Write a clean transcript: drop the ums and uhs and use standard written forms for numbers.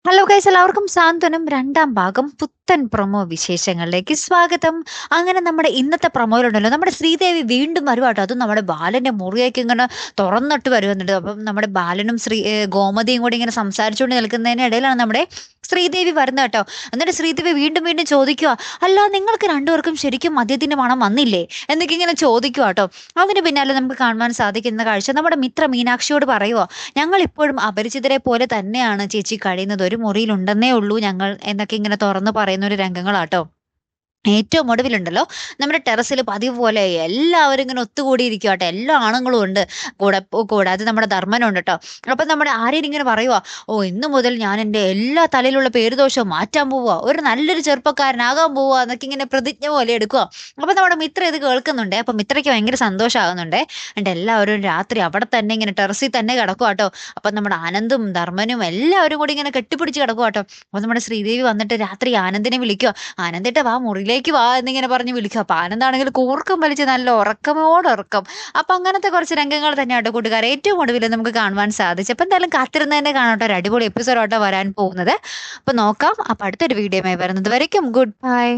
Hello guys, എല്ലാവർക്കും സാന്ത്വനം രണ്ടാം ഭാഗം പുത്തൻ പ്രൊമോ വിശേഷങ്ങളിലേക്ക് സ്വാഗതം. അങ്ങനെ നമ്മുടെ ഇന്നത്തെ പ്രൊമോയിലുണ്ടല്ലോ, നമ്മുടെ ശ്രീദേവി വീണ്ടും വരുവാട്ടോ. അതും നമ്മുടെ ബാലന്റെ മുറിയേക്ക് ഇങ്ങനെ തുറന്നിട്ട് വരുന്നുണ്ട്. അപ്പം നമ്മുടെ ബാലനും ഗോമതിയും കൂടി ഇങ്ങനെ സംസാരിച്ചുകൊണ്ട് നിൽക്കുന്നതിനിടയിലാണ് നമ്മുടെ ശ്രീദേവി വരുന്നത് കേട്ടോ. എന്നിട്ട് ശ്രീദേവി വീണ്ടും വീണ്ടും ചോദിക്കുക, അല്ല നിങ്ങൾക്ക് രണ്ടുപേർക്കും ശരിക്കും മദ്യത്തിന്റെ മണം വന്നില്ലേ എന്നൊക്കെ ഇങ്ങനെ ചോദിക്കുക കേട്ടോ. അതിന് പിന്നാലെ നമുക്ക് കാണുവാൻ സാധിക്കുന്ന കാഴ്ച നമ്മുടെ മിത്ര മീനാക്ഷിയോട് പറയുവോ, ഞങ്ങൾ ഇപ്പോഴും അപരിചിതരെ പോലെ തന്നെയാണ് ചേച്ചി കഴിയുന്നത്, ഒരു മുറിയിലുണ്ടെന്നേ ഉള്ളൂ ഞങ്ങൾ എന്നൊക്കെ ഇങ്ങനെ തുറന്ന് പറയുന്ന ഒരു രംഗങ്ങളാട്ടോ. ഏറ്റവും ഒടുവിലുണ്ടല്ലോ, നമ്മുടെ ടെറസിൽ പതിവ് പോലെ എല്ലാവരും ഇങ്ങനെ ഒത്തുകൂടിയിരിക്കുവാട്ടെ. എല്ലാ ആണുങ്ങളും ഉണ്ട് കൂടാതെ നമ്മുടെ ധർമ്മനുണ്ട് കേട്ടോ. അപ്പൊ നമ്മുടെ ആര്യൻ ഇങ്ങനെ പറയുവാ, ഓ ഇന്നു മുതൽ ഞാൻ എൻ്റെ എല്ലാ തലയിലുള്ള പേരുദോഷവും മാറ്റാൻ പോവുക, ഒരു നല്ലൊരു ചെറുപ്പക്കാരനാകാൻ പോവുക എന്നൊക്കെ ഇങ്ങനെ പ്രതിജ്ഞ പോലെ എടുക്കുക. അപ്പൊ നമ്മുടെ മിത്ര ഇത് കേൾക്കുന്നുണ്ടേ. അപ്പൊ മിത്രയ്ക്ക് ഭയങ്കര സന്തോഷമാകുന്നുണ്ടേ. എന്നിട്ട് എല്ലാവരും രാത്രി അവിടെ തന്നെ ഇങ്ങനെ ടെറസിൽ തന്നെ കിടക്കുക കേട്ടോ. അപ്പൊ നമ്മുടെ ആനന്ദും ധർമ്മനും എല്ലാവരും കൂടി ഇങ്ങനെ കെട്ടിപ്പിടിച്ച് കിടക്കുക കേട്ടോ. അപ്പൊ നമ്മുടെ ശ്രീദേവി വന്നിട്ട് രാത്രി ആനന്ദിനെ വിളിക്കുക, ആനന്ദേട്ട വാ മുറിയിലേക്ക് വാ എന്നിങ്ങനെ പറഞ്ഞ് വിളിക്കുക. അപ്പൊ ആനന്ദാണെങ്കിൽ കൂർക്കം വലിച്ച് നല്ല ഉറക്കമോടുറക്കം. അപ്പൊ അങ്ങനത്തെ കുറച്ച് രംഗങ്ങൾ തന്നെയാട്ടോ കൂട്ടുകാരെ ഏറ്റവും ഒടുവിൽ നമുക്ക് കാണുവാൻ സാധിച്ചു. അപ്പൊ എന്തായാലും കാത്തിരുന്ന് തന്നെ കാണാട്ടോ, ഒരു അടിപൊളി എപ്പിസോഡാട്ടോ വരാൻ പോകുന്നത്. അപ്പൊ നോക്കാം. അപ്പൊ അടുത്തൊരു വീഡിയോയുമായി വരുന്നത് വരയ്ക്കും ഗുഡ് ബൈ.